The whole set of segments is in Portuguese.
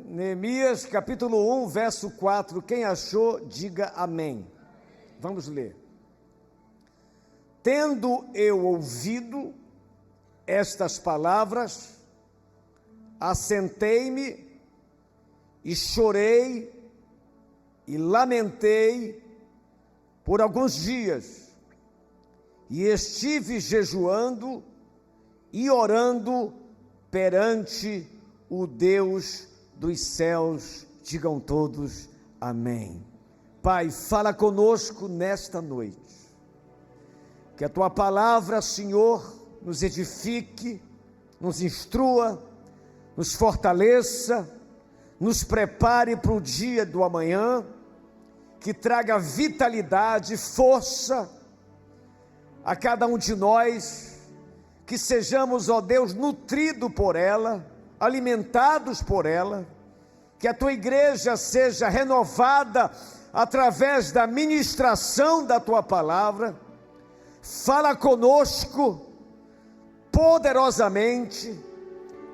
Neemias capítulo 1, verso 4, quem achou, diga amém. Vamos ler. Tendo eu ouvido estas palavras, assentei-me e chorei e lamentei por alguns dias, e estive jejuando e orando perante o Deus dos céus. Digam todos amém. Pai, fala conosco nesta noite, que a tua palavra, Senhor, nos edifique, nos instrua, nos fortaleça, nos prepare para o dia do amanhã, que traga vitalidade, força a cada um de nós, que sejamos, ó Deus, nutridos por ela, alimentados por ela, que a tua igreja seja renovada através da ministração da tua palavra. Fala conosco poderosamente,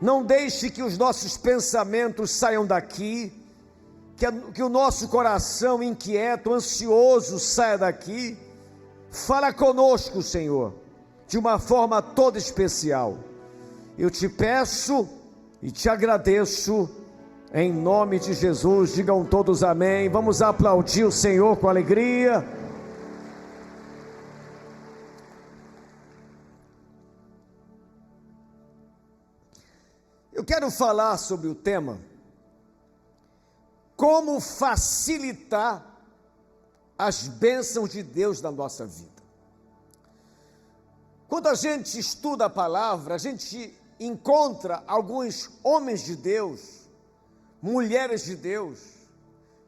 não deixe que os nossos pensamentos saiam daqui, que o nosso coração inquieto, ansioso saia daqui. Fala conosco, Senhor, de uma forma toda especial. Eu te peço e te agradeço, em nome de Jesus. Digam todos amém. Vamos aplaudir o Senhor com alegria. Eu quero falar sobre o tema, como facilitar as bênçãos de Deus na nossa vida. Quando a gente estuda a palavra, a gente encontra alguns homens de Deus, mulheres de Deus,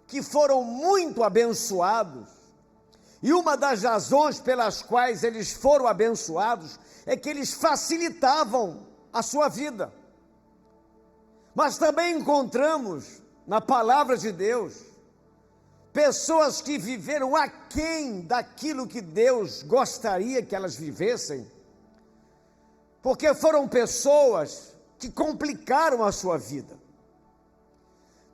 que foram muito abençoados, e uma das razões pelas quais eles foram abençoados é que eles facilitavam a sua vida. Mas também encontramos na palavra de Deus pessoas que viveram aquém daquilo que Deus gostaria que elas vivessem, porque foram pessoas que complicaram a sua vida.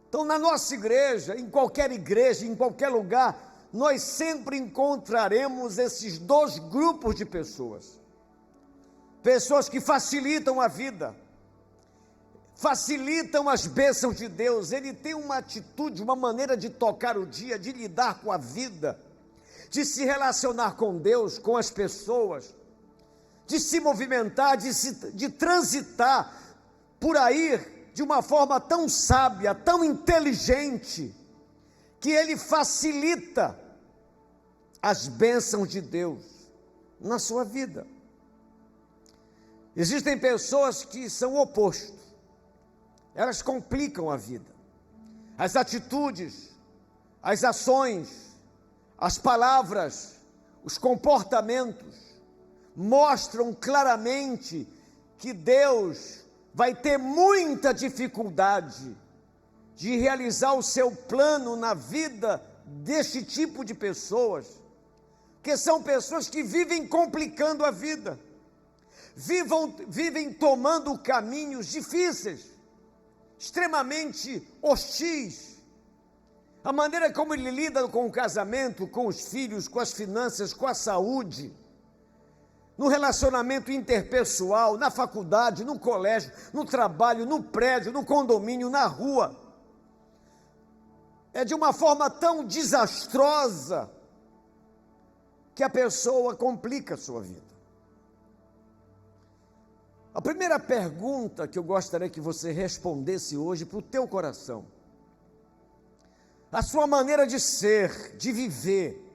Então, na nossa igreja, em qualquer lugar, nós sempre encontraremos esses dois grupos de pessoas. Pessoas que facilitam a vida, facilitam as bênçãos de Deus. Ele tem uma atitude, uma maneira de tocar o dia, de lidar com a vida, de se relacionar com Deus, com as pessoas, de se movimentar, de transitar por aí de uma forma tão sábia, tão inteligente, que ele facilita as bênçãos de Deus na sua vida. Existem pessoas que são o oposto. Elas complicam a vida. As atitudes, as ações, as palavras, os comportamentos mostram claramente que Deus vai ter muita dificuldade de realizar o seu plano na vida deste tipo de pessoas, que são pessoas que vivem complicando a vida, vivem tomando caminhos difíceis, extremamente hostis. A maneira como ele lida com o casamento, com os filhos, com as finanças, com a saúde, no relacionamento interpessoal, na faculdade, no colégio, no trabalho, no prédio, no condomínio, na rua, é de uma forma tão desastrosa que a pessoa complica a sua vida. A primeira pergunta que eu gostaria que você respondesse hoje para o teu coração: a sua maneira de ser, de viver,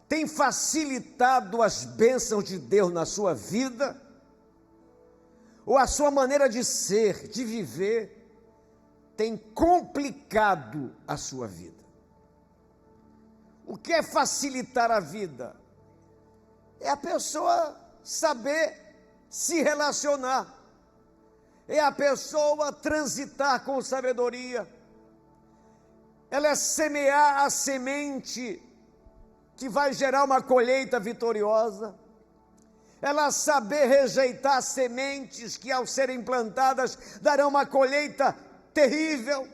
tem facilitado as bênçãos de Deus na sua vida? Ou a sua maneira de ser, de viver, tem complicado a sua vida? O que é facilitar a vida? É a pessoa saber se relacionar, é a pessoa transitar com sabedoria, ela é semear a semente que vai gerar uma colheita vitoriosa, ela saber rejeitar sementes que, ao serem plantadas, darão uma colheita terrível.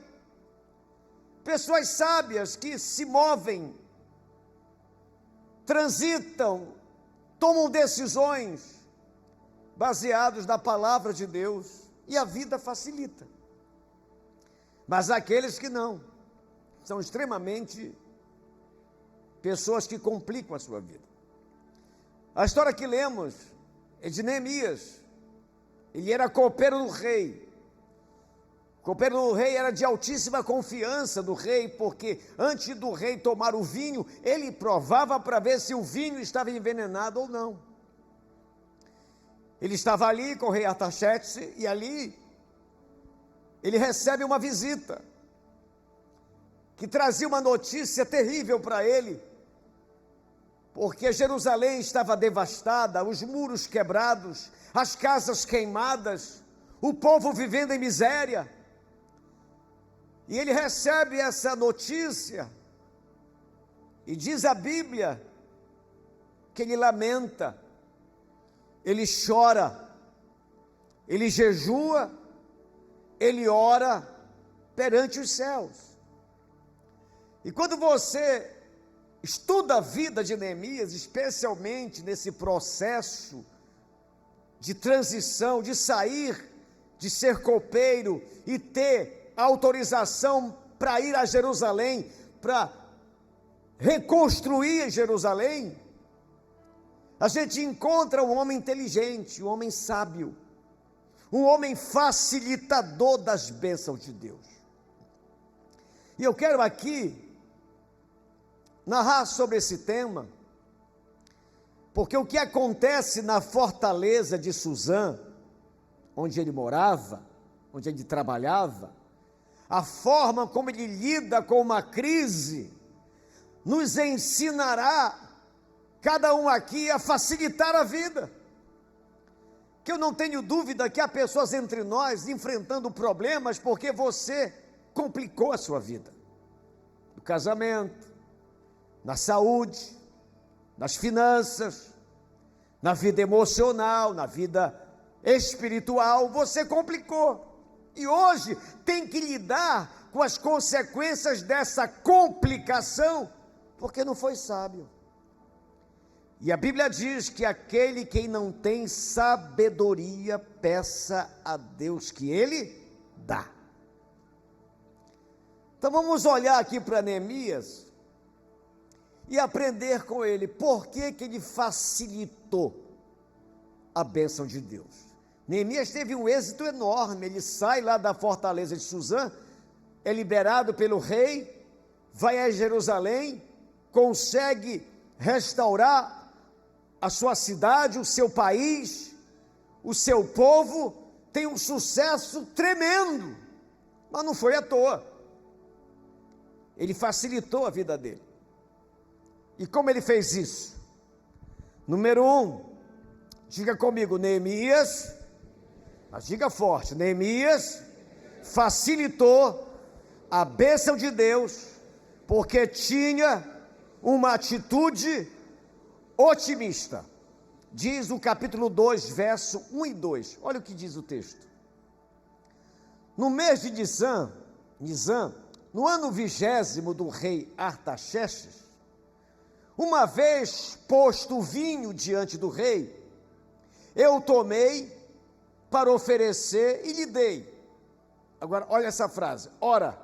Pessoas sábias que se movem, transitam, tomam decisões baseados na palavra de Deus e a vida facilita. Mas aqueles que não, são extremamente pessoas que complicam a sua vida. A história que lemos é de Neemias. Ele era copeiro do rei. O copeiro do rei era de altíssima confiança do rei, porque antes do rei tomar o vinho, ele provava para ver se o vinho estava envenenado ou não. Ele estava ali com o rei Artaxerxes, e ali ele recebe uma visita, que trazia uma notícia terrível para ele, porque Jerusalém estava devastada, os muros quebrados, as casas queimadas, o povo vivendo em miséria. E ele recebe essa notícia, e diz a Bíblia, que ele lamenta, ele chora, ele jejua, ele ora perante os céus. E quando você estuda a vida de Neemias, especialmente nesse processo de transição, de sair, de ser copeiro e ter autorização para ir a Jerusalém, para reconstruir Jerusalém, a gente encontra um homem inteligente, um homem sábio, um homem facilitador das bênçãos de Deus. E eu quero aqui narrar sobre esse tema, porque o que acontece na fortaleza de Suzã, onde ele morava, onde ele trabalhava, a forma como ele lida com uma crise, nos ensinará, cada um aqui, a facilitar a vida. Que eu não tenho dúvida que há pessoas entre nós enfrentando problemas porque você complicou a sua vida, no casamento, na saúde, nas finanças, na vida emocional, na vida espiritual, você complicou. E hoje tem que lidar com as consequências dessa complicação, porque não foi sábio. E a Bíblia diz que aquele que não tem sabedoria, peça a Deus que Ele dá. Então vamos olhar aqui para Neemias e aprender com ele por que ele facilitou a bênção de Deus. Neemias teve um êxito enorme, ele sai lá da fortaleza de Suzã, é liberado pelo rei, vai a Jerusalém, consegue restaurar a sua cidade, o seu país, o seu povo, tem um sucesso tremendo, mas não foi à toa, ele facilitou a vida dele. E como ele fez isso? Número 1, diga comigo, Neemias, mas diga forte, Neemias facilitou a bênção de Deus, porque tinha uma atitude otimista. Diz o capítulo 2, verso 1 e 2, olha o que diz o texto. No mês de Nisan, no ano 20º do rei Artaxerxes, uma vez posto o vinho diante do rei, eu tomei para oferecer e lhe dei. Agora, olha essa frase. Ora,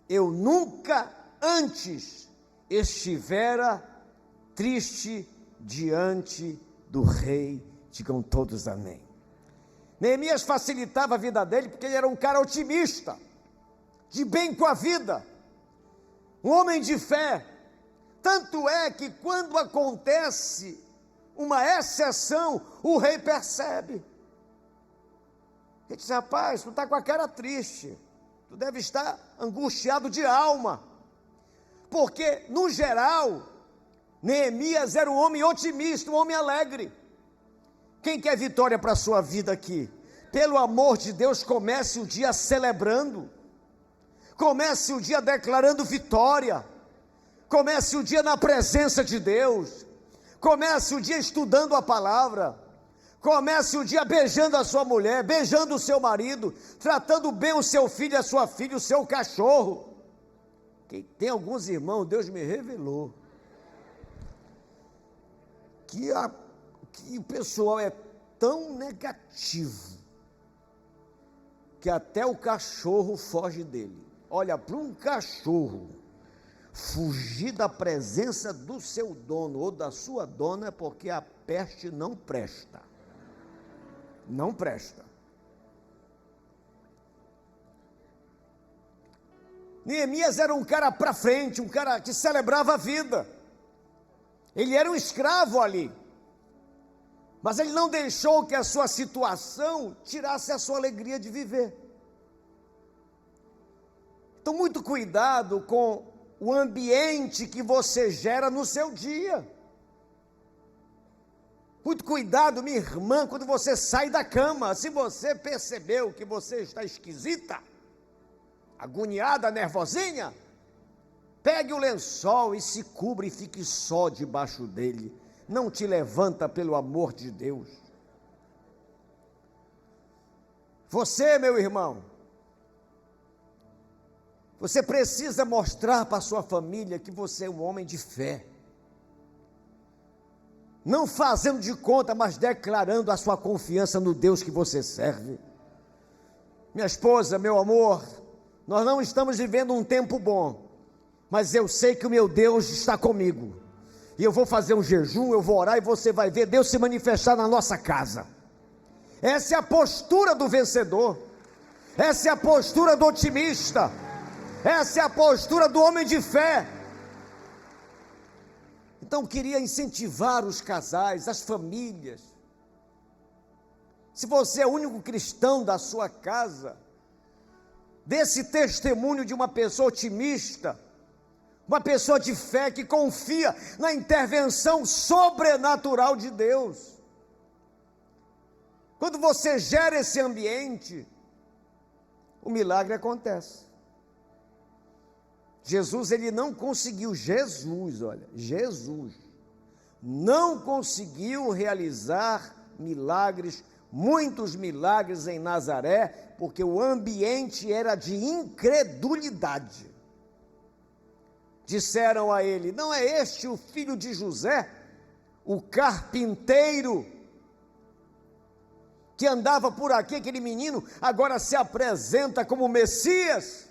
eu nunca antes estivera triste diante do rei. Digam todos amém. Neemias facilitava a vida dele porque ele era um cara otimista, de bem com a vida, um homem de fé. Tanto é que quando acontece uma exceção, o rei percebe. Ele diz, rapaz, tu está com a cara triste, tu deve estar angustiado de alma, porque no geral, Neemias era um homem otimista, um homem alegre. Quem quer vitória para a sua vida aqui? Pelo amor de Deus, comece o dia celebrando, comece o dia declarando vitória, comece o dia na presença de Deus, comece o dia estudando a palavra, Comece o dia beijando a sua mulher, beijando o seu marido, tratando bem o seu filho, a sua filha, o seu cachorro. Tem alguns irmãos, Deus me revelou, que o pessoal é tão negativo, que até o cachorro foge dele. Olha, para um cachorro fugir da presença do seu dono ou da sua dona, é porque a peste não presta. Não presta. Neemias era um cara para frente, um cara que celebrava a vida. Ele era um escravo ali, mas ele não deixou que a sua situação tirasse a sua alegria de viver. Então, muito cuidado com o ambiente que você gera no seu dia. Muito cuidado, minha irmã, quando você sai da cama. Se você percebeu que você está esquisita, agoniada, nervosinha, pegue o lençol e se cubra e fique só debaixo dele. Não te levanta, pelo amor de Deus. Você, meu irmão, você precisa mostrar para a sua família que você é um homem de fé. Não fazendo de conta, mas declarando a sua confiança no Deus que você serve. Minha esposa, meu amor, nós não estamos vivendo um tempo bom, mas eu sei que o meu Deus está comigo, e eu vou fazer um jejum, eu vou orar, e você vai ver Deus se manifestar na nossa casa. Essa é a postura do vencedor, essa é a postura do otimista, essa é a postura do homem de fé. Então, queria incentivar os casais, as famílias. Se você é o único cristão da sua casa, desse testemunho de uma pessoa otimista, uma pessoa de fé que confia na intervenção sobrenatural de Deus. Quando você gera esse ambiente, o milagre acontece. Jesus não conseguiu realizar milagres, muitos milagres em Nazaré, porque o ambiente era de incredulidade. Disseram a ele: não é este o filho de José, o carpinteiro, que andava por aqui, aquele menino, agora se apresenta como Messias?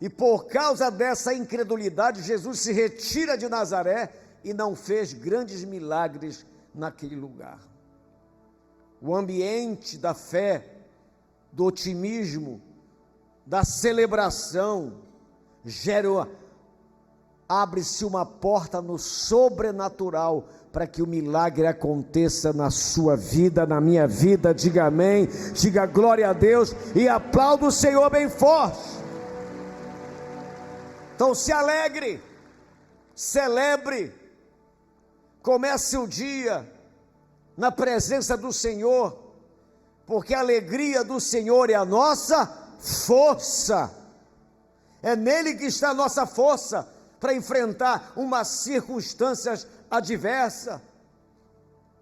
E por causa dessa incredulidade, Jesus se retira de Nazaré e não fez grandes milagres naquele lugar. O ambiente da fé, do otimismo, da celebração, abre-se uma porta no sobrenatural para que o milagre aconteça na sua vida, na minha vida. Diga amém, diga glória a Deus e aplauda o Senhor bem forte. Então se alegre, celebre, comece o dia na presença do Senhor, porque a alegria do Senhor é a nossa força. É nele que está a nossa força para enfrentar uma circunstância adversa,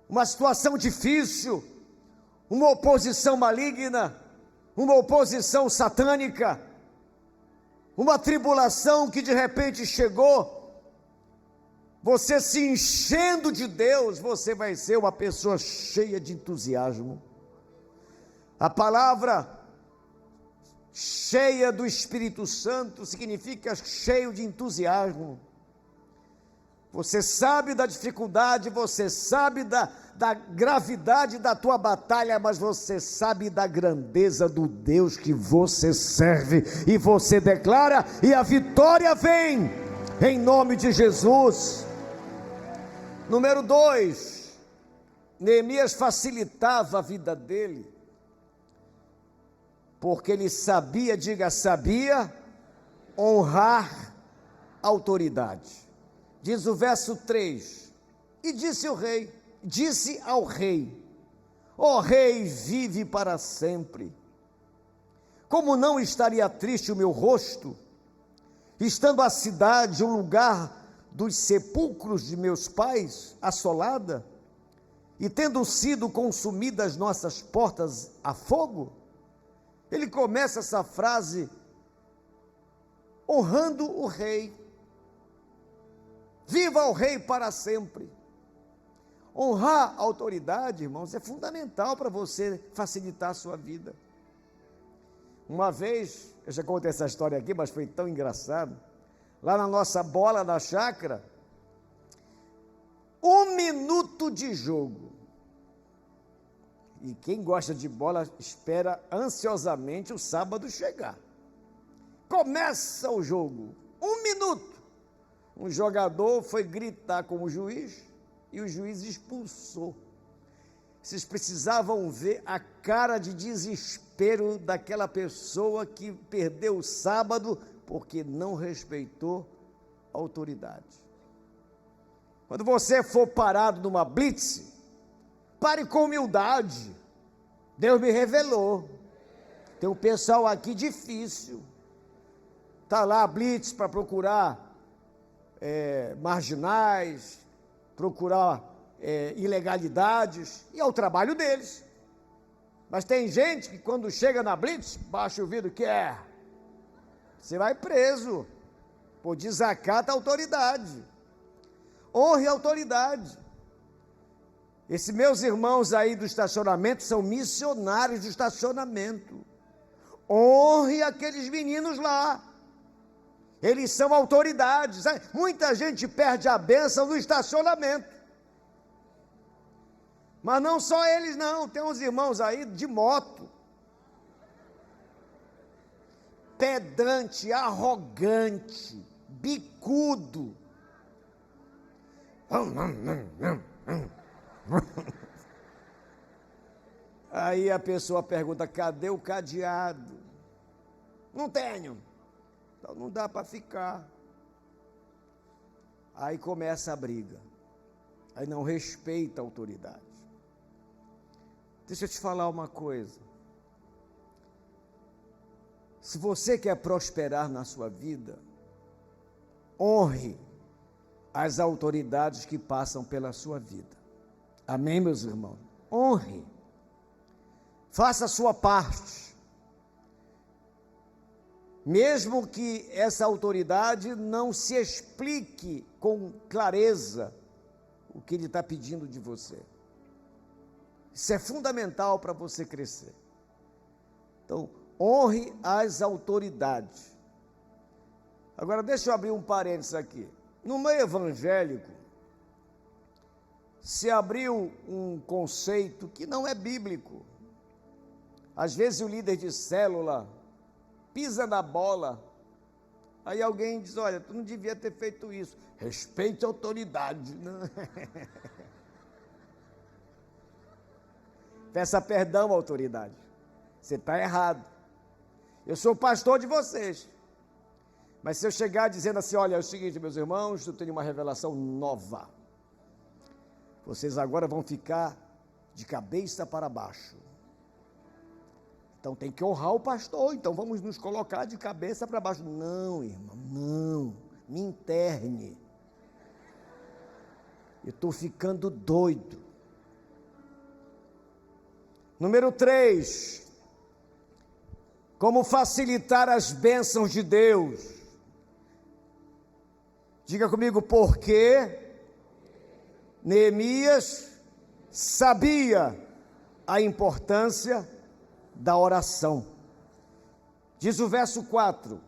uma situação difícil, uma oposição maligna, uma oposição satânica, uma tribulação que de repente chegou. Você se enchendo de Deus, você vai ser uma pessoa cheia de entusiasmo. A palavra cheia do Espírito Santo significa cheio de entusiasmo. Você sabe da dificuldade, você sabe da gravidade da tua batalha, mas você sabe da grandeza do Deus que você serve, e você declara, e a vitória vem, em nome de Jesus. Número 2, Neemias facilitava a vida dele, porque ele sabia, diga, sabia honrar a autoridade. Diz o verso 3, e disse ao rei, ó rei, vive para sempre. Como não estaria triste o meu rosto, estando a cidade, o lugar dos sepulcros de meus pais, assolada, e tendo sido consumidas nossas portas a fogo, ele começa essa frase honrando o rei. Viva o rei para sempre. Honrar a autoridade, irmãos, é fundamental para você facilitar a sua vida. Uma vez, eu já contei essa história aqui, mas foi tão engraçado, lá na nossa bola da chácara, 1 minuto de jogo. E quem gosta de bola espera ansiosamente o sábado chegar. Começa o jogo, 1 minuto. Um jogador foi gritar com o juiz e o juiz expulsou. Vocês precisavam ver a cara de desespero daquela pessoa que perdeu o sábado porque não respeitou a autoridade. Quando você for parado numa blitz, pare com humildade. Deus me revelou. Tem um pessoal aqui difícil. Está lá a blitz para procurar marginais, procurar ilegalidades, e é o trabalho deles. Mas tem gente que quando chega na blitz, baixa o vidro, você vai preso, por desacata a autoridade. Honre a autoridade. Esses meus irmãos aí do estacionamento são missionários do estacionamento. Honre aqueles meninos lá. Eles são autoridades. Muita gente perde a bênção no estacionamento. Mas não só eles não, tem uns irmãos aí de moto. Pedante, arrogante, bicudo. Aí a pessoa pergunta, cadê o cadeado? Não tenho. Então não dá para ficar. Aí começa a briga. Aí não respeita a autoridade. Deixa eu te falar uma coisa. Se você quer prosperar na sua vida, honre as autoridades que passam pela sua vida. Amém, meus irmãos? Honre. Faça a sua parte. Mesmo que essa autoridade não se explique com clareza o que ele está pedindo de você. Isso é fundamental para você crescer. Então, honre as autoridades. Agora, deixa eu abrir um parênteses aqui. No meio evangélico, se abriu um conceito que não é bíblico. Às vezes o líder de célula pisa na bola, aí alguém diz, olha, tu não devia ter feito isso. Respeite a autoridade. Peça perdão à autoridade. Você está errado. Eu sou pastor de vocês. Mas se eu chegar dizendo assim, olha, é o seguinte, meus irmãos, eu tenho uma revelação nova. Vocês agora vão ficar de cabeça para baixo. Então tem que honrar o pastor, então vamos nos colocar de cabeça para baixo. Não, irmão, não, me interne. Eu estou ficando doido. Número 3, como facilitar as bênçãos de Deus. Diga comigo, porque Neemias sabia a importância da oração. Diz o verso 4,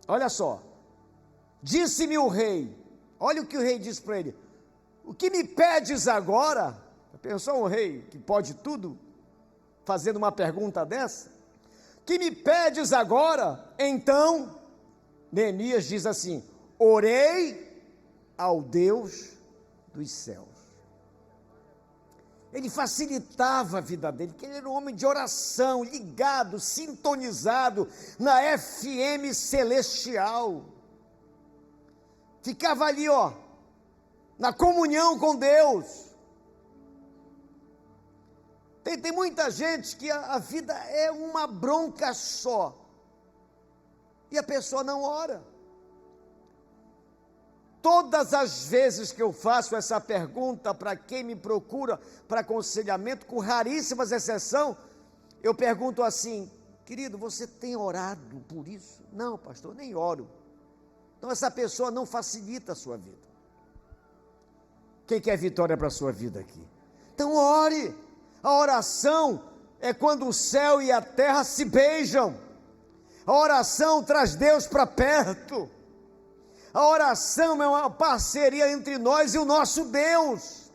olha só, disse-me o rei, olha o que o rei diz para ele, o que me pedes agora? Pensou um rei que pode tudo, fazendo uma pergunta dessa? O que me pedes agora? Então, Neemias diz assim, orei ao Deus dos céus. Ele facilitava a vida dele, porque ele era um homem de oração, ligado, sintonizado na FM celestial. Ficava ali, na comunhão com Deus. Tem muita gente que a vida é uma bronca só, e a pessoa não ora. Todas as vezes que eu faço essa pergunta para quem me procura para aconselhamento, com raríssimas exceções, eu pergunto assim: querido, você tem orado por isso? Não, pastor, nem oro. Então essa pessoa não facilita a sua vida. Quem quer vitória para a sua vida aqui? Então ore. A oração é quando o céu e a terra se beijam. A oração traz Deus para perto. A oração é uma parceria entre nós e o nosso Deus.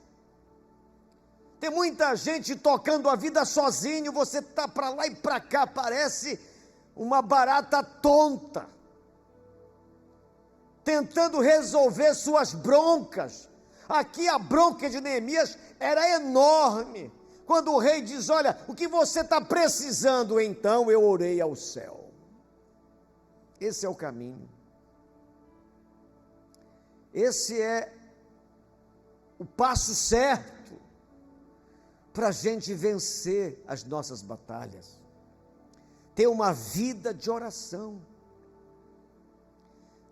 Tem muita gente tocando a vida sozinho, você está para lá e para cá, parece uma barata tonta, tentando resolver suas broncas. Aqui a bronca de Neemias era enorme, quando o rei diz: olha, o que você está precisando? Então eu orei ao céu. Esse é o caminho. Esse é o passo certo para a gente vencer as nossas batalhas. Ter uma vida de oração.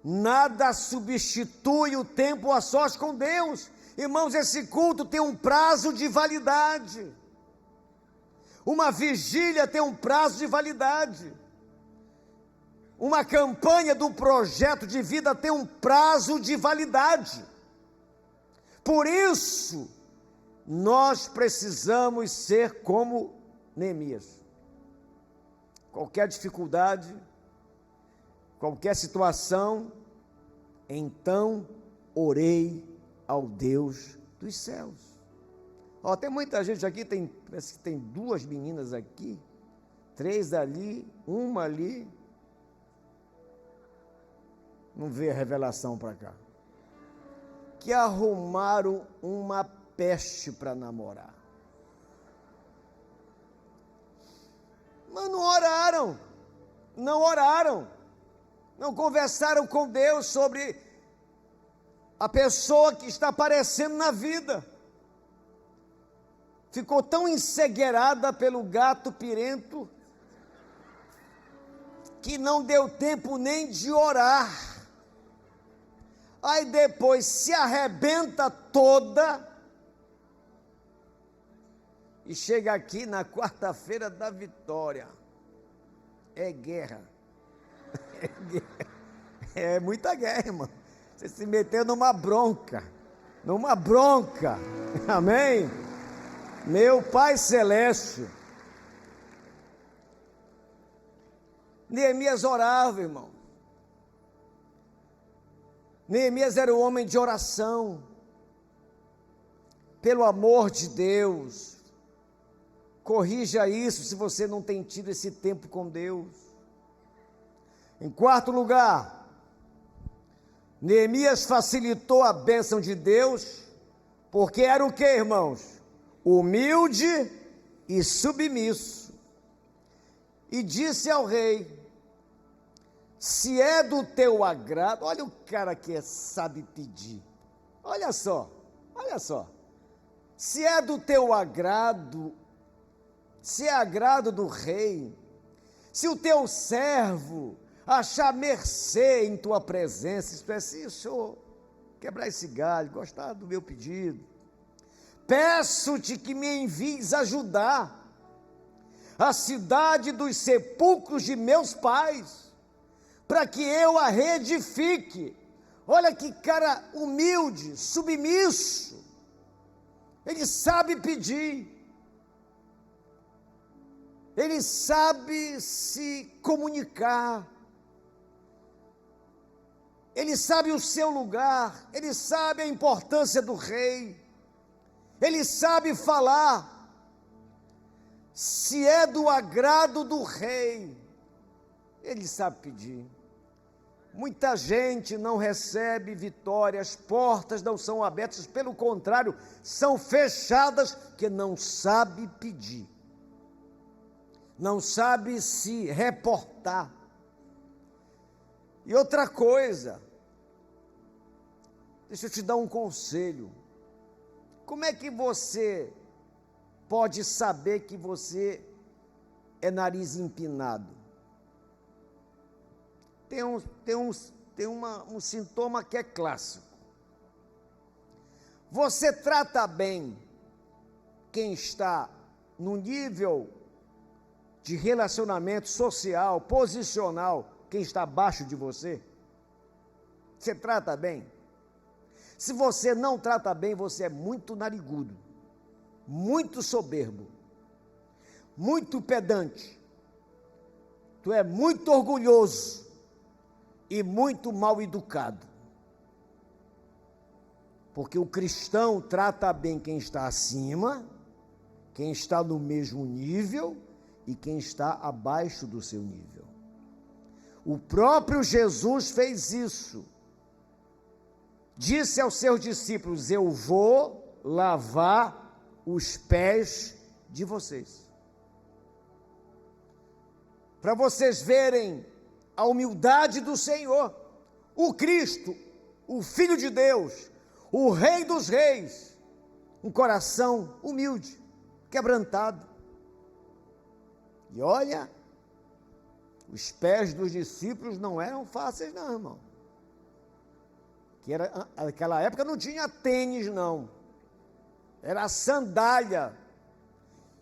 Nada substitui o tempo a sós com Deus. Irmãos, esse culto tem um prazo de validade. Uma vigília tem um prazo de validade. Uma campanha do projeto de vida tem um prazo de validade. Por isso, nós precisamos ser como Neemias. Qualquer dificuldade, qualquer situação, então orei ao Deus dos céus. Tem muita gente aqui, parece que tem 2 meninas aqui, 3 ali, uma ali. Não vê a revelação para cá. Que arrumaram uma peste para namorar. Mas não oraram, não conversaram com Deus sobre a pessoa que está aparecendo na vida. Ficou tão encegueirada pelo gato pirento que não deu tempo nem de orar. Aí depois se arrebenta toda e chega aqui na quarta-feira da vitória. É guerra. É muita guerra, irmão. Você se meteu numa bronca. Amém? Meu Pai Celeste. Neemias orava, irmão. Neemias era um homem de oração. Pelo amor de Deus, corrija isso se você não tem tido esse tempo com Deus. Em quarto lugar, Neemias facilitou a bênção de Deus, porque era o que, irmãos? Humilde e submisso. E disse ao rei: se é do teu agrado, olha o cara que sabe pedir, olha só, se é do teu agrado, se é agrado do rei, se o teu servo achar mercê em tua presença, isto é, se o senhor quebrar esse galho, gostar do meu pedido, peço-te que me envies ajudar a cidade dos sepulcros de meus pais, para que eu a reedifique. Olha que cara humilde, submisso. Ele sabe pedir. Ele sabe se comunicar. Ele sabe o seu lugar. Ele sabe a importância do rei. Ele sabe falar. Se é do agrado do rei, ele sabe pedir. Muita gente não recebe vitória, as portas não são abertas, pelo contrário, são fechadas, porque não sabe pedir, não sabe se reportar. E outra coisa, deixa eu te dar um conselho. Como é que você pode saber que você é nariz empinado? Tem um sintoma que é clássico. Você trata bem quem está no nível de relacionamento social, posicional, quem está abaixo de você? Você trata bem? Se você não trata bem, você é muito narigudo, muito soberbo, muito pedante, tu é muito orgulhoso e muito mal educado. Porque o cristão trata bem quem está acima, quem está no mesmo nível e quem está abaixo do seu nível. O próprio Jesus fez isso. Disse aos seus discípulos: eu vou lavar os pés de vocês. Para vocês verem a humildade do Senhor, o Cristo, o Filho de Deus, o Rei dos Reis, um coração humilde, quebrantado. E olha, os pés dos discípulos não eram fáceis não, irmão. Naquela época não tinha tênis não, era a sandália.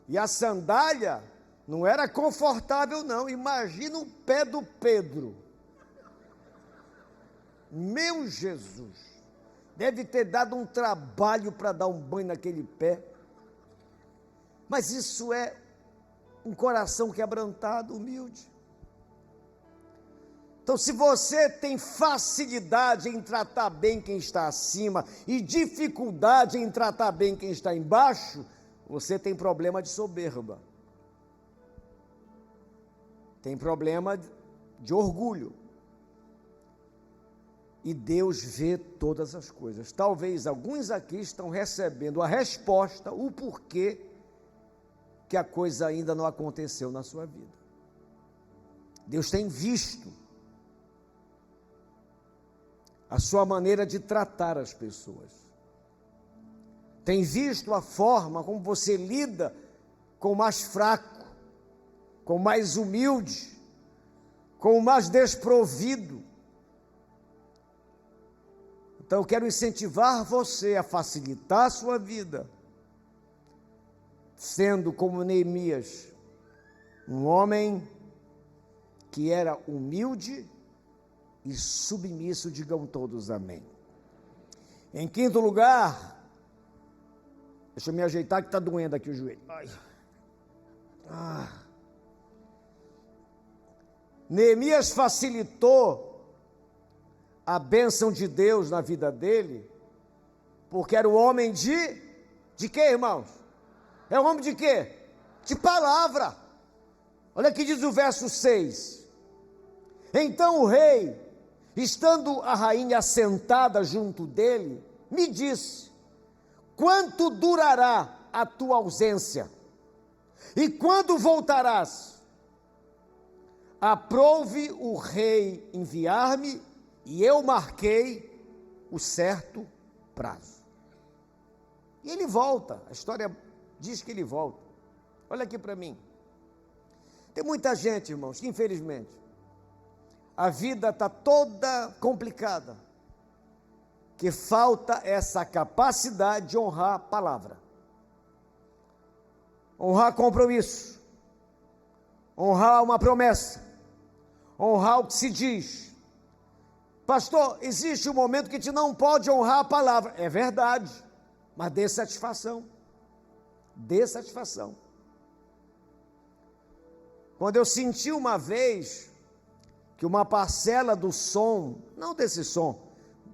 E a sandália não era confortável não. Imagina o pé do Pedro. Meu Jesus, deve ter dado um trabalho para dar um banho naquele pé. Mas isso é um coração quebrantado, humilde. Então, se você tem facilidade em tratar bem quem está acima e dificuldade em tratar bem quem está embaixo, você tem problema de soberba. Tem problema de orgulho. E Deus vê todas as coisas. Talvez alguns aqui estão recebendo a resposta, o porquê que a coisa ainda não aconteceu na sua vida. Deus tem visto a sua maneira de tratar as pessoas. Tem visto a forma como você lida com o mais fraco, com o mais humilde, com o mais desprovido. Então eu quero incentivar você a facilitar a sua vida, sendo como Neemias, um homem que era humilde e submisso, digam todos amém. Em quinto lugar, deixa eu me ajeitar que está doendo aqui o joelho. Neemias facilitou a bênção de Deus na vida dele, porque era o homem de quê, irmãos? É o homem de quê? De palavra. Olha aqui diz o verso 6. Então o rei, estando a rainha assentada junto dele, me disse: quanto durará a tua ausência? E quando voltarás? Aprouve o rei enviar-me, e eu marquei o certo prazo. E ele volta, a história diz que ele volta. Olha aqui para mim. Tem muita gente, irmãos, que infelizmente a vida está toda complicada, que falta essa capacidade de honrar a palavra, honrar compromisso, honrar uma promessa, honrar o que se diz. Pastor, existe um momento que a gente não pode honrar a palavra. É verdade, mas dê satisfação. Dê satisfação. Quando eu senti uma vez que uma parcela do som, não desse som,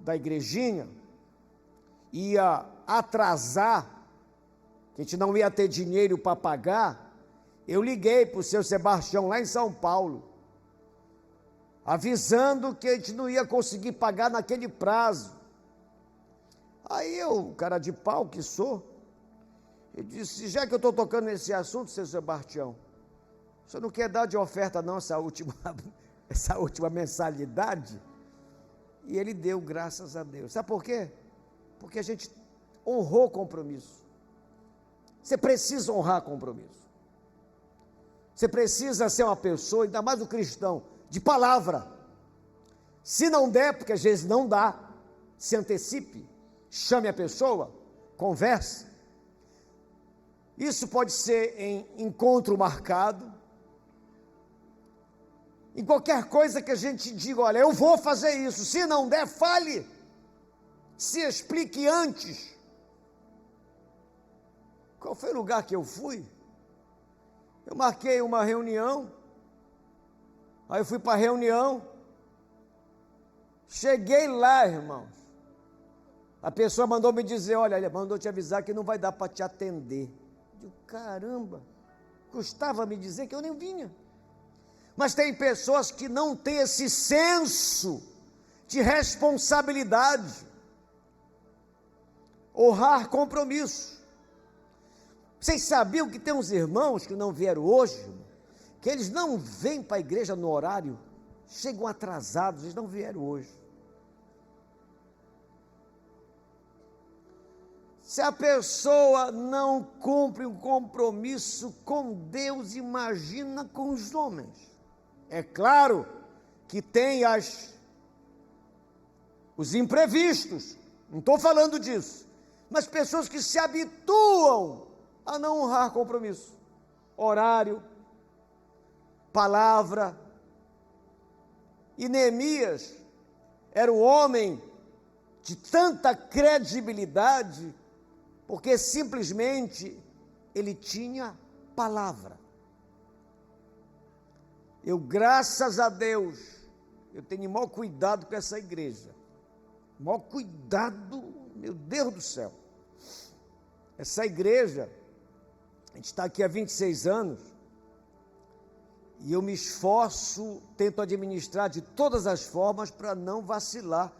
da igrejinha, ia atrasar, que a gente não ia ter dinheiro para pagar, eu liguei para o seu Sebastião lá em São Paulo, avisando que a gente não ia conseguir pagar naquele prazo. Aí eu, cara de pau que sou, eu disse: já que eu estou tocando nesse assunto, seu Sebastião, você não quer dar de oferta não essa última mensalidade? E ele deu, graças a Deus. Sabe por quê? Porque a gente honrou compromisso. Você precisa honrar compromisso. Você precisa ser uma pessoa, ainda mais o cristão, de palavra. Se não der, porque às vezes não dá, se antecipe, chame a pessoa, conversa. Isso pode ser em encontro marcado, em qualquer coisa que a gente diga, olha, eu vou fazer isso, se não der, fale, se explique antes. Qual foi o lugar que eu fui? Eu marquei uma reunião, aí eu fui para a reunião, cheguei lá, irmãos, a pessoa mandou me dizer, olha, ele mandou te avisar que não vai dar para te atender. Eu digo, caramba, custava me dizer que eu nem vinha. Mas tem pessoas que não têm esse senso de responsabilidade, honrar compromisso. Vocês sabiam que tem uns irmãos que não vieram hoje, que eles não vêm para a igreja no horário, chegam atrasados, eles não vieram hoje. Se a pessoa não cumpre um compromisso com Deus, imagina com os homens. É claro que tem os imprevistos, não estou falando disso, mas pessoas que se habituam a não honrar compromisso, horário, palavra. E Neemias era um homem de tanta credibilidade, porque simplesmente ele tinha palavra. Eu, graças a Deus, eu tenho maior cuidado com essa igreja, maior cuidado, meu Deus do céu. Essa igreja, a gente está aqui há 26 anos, e eu me esforço, tento administrar de todas as formas para não vacilar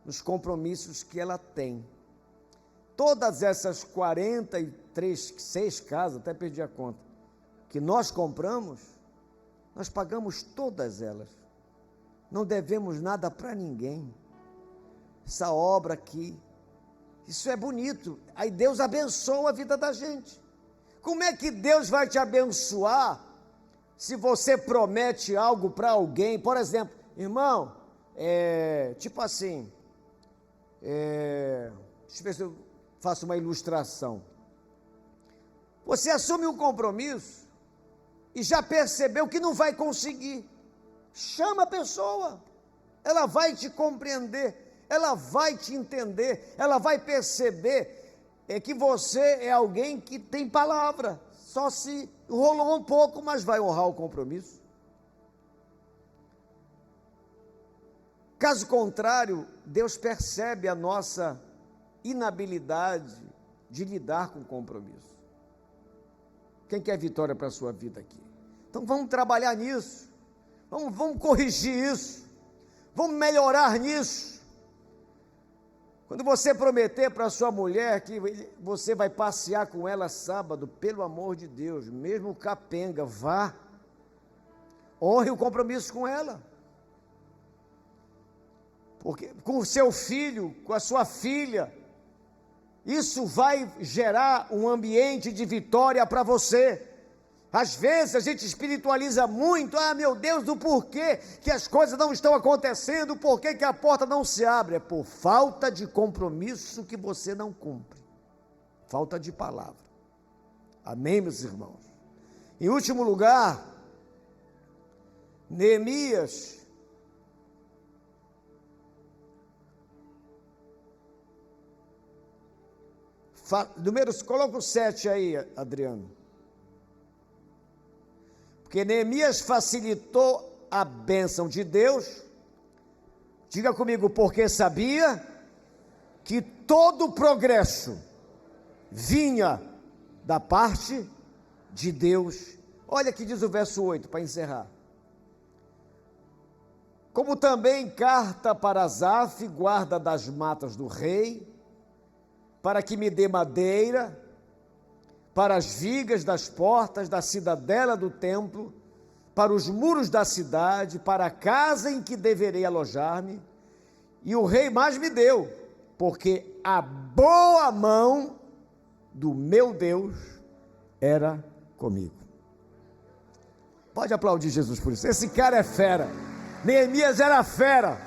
nos compromissos que ela tem. Todas essas 6 casas, até perdi a conta, que nós compramos, nós pagamos todas elas. Não devemos nada para ninguém. Essa obra aqui, isso é bonito. Aí Deus abençoa a vida da gente. Como é que Deus vai te abençoar se você promete algo para alguém? Por exemplo, irmão, tipo assim, deixa eu ver se eu faço uma ilustração. Você assume um compromisso e já percebeu que não vai conseguir. Chama a pessoa, ela vai te compreender, ela vai te entender, ela vai perceber que você é alguém que tem palavra, só se rolou um pouco, mas vai honrar o compromisso. Caso contrário, Deus percebe a nossa inabilidade de lidar com o compromisso. Quem quer vitória para a sua vida aqui? Então vamos trabalhar nisso, vamos corrigir isso, vamos melhorar nisso. Quando você prometer para a sua mulher que você vai passear com ela sábado, pelo amor de Deus, mesmo capenga, vá, honre o compromisso com ela. Porque com o seu filho, com a sua filha, isso vai gerar um ambiente de vitória para você. Às vezes a gente espiritualiza muito, meu Deus, do porquê que as coisas não estão acontecendo, porquê que a porta não se abre. É por falta de compromisso que você não cumpre, falta de palavra. Amém, meus irmãos? Em último lugar, Neemias coloca o 7 aí, Adriano. Porque Neemias facilitou a bênção de Deus. Diga comigo, porque sabia que todo o progresso vinha da parte de Deus. Olha que diz o verso 8, para encerrar. Como também carta para Asaf, guarda das matas do rei, para que me dê madeira para as vigas das portas da cidadela do templo, para os muros da cidade, para a casa em que deverei alojar-me. E o rei mais me deu, porque a boa mão do meu Deus era comigo. Pode aplaudir Jesus por isso. Esse cara é fera. Neemias era fera.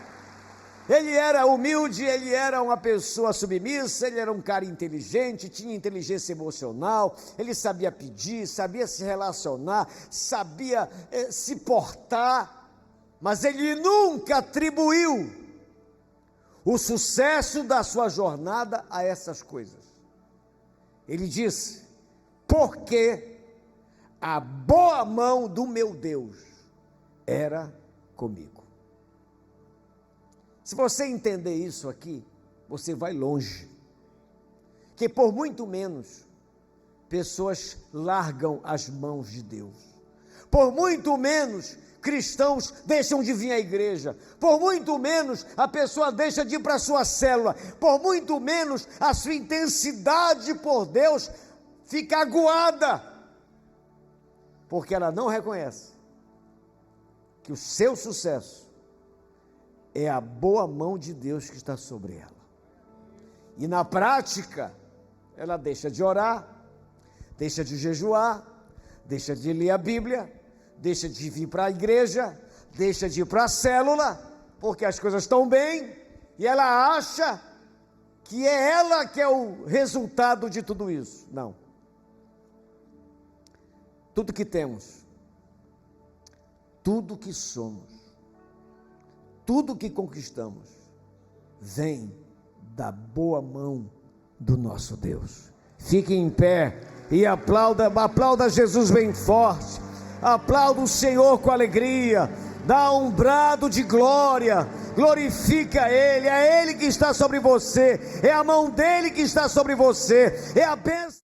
Ele era humilde, ele era uma pessoa submissa, ele era um cara inteligente, tinha inteligência emocional, ele sabia pedir, sabia se relacionar, sabia se portar, mas ele nunca atribuiu o sucesso da sua jornada a essas coisas. Ele disse: porque a boa mão do meu Deus era comigo. Se você entender isso aqui, você vai longe. Que por muito menos, pessoas largam as mãos de Deus. Por muito menos, cristãos deixam de vir à igreja. Por muito menos, a pessoa deixa de ir para a sua célula. Por muito menos, a sua intensidade por Deus fica aguada. Porque ela não reconhece que o seu sucesso é a boa mão de Deus que está sobre ela. E na prática, ela deixa de orar, deixa de jejuar, deixa de ler a Bíblia, deixa de vir para a igreja, deixa de ir para a célula, porque as coisas estão bem, e ela acha que é ela que é o resultado de tudo isso. Não. Tudo que temos, tudo que somos, tudo que conquistamos, vem da boa mão do nosso Deus. Fique em pé e aplauda Jesus bem forte, aplauda o Senhor com alegria, dá um brado de glória, glorifica Ele, é Ele que está sobre você, é a mão dEle que está sobre você, é a bênção.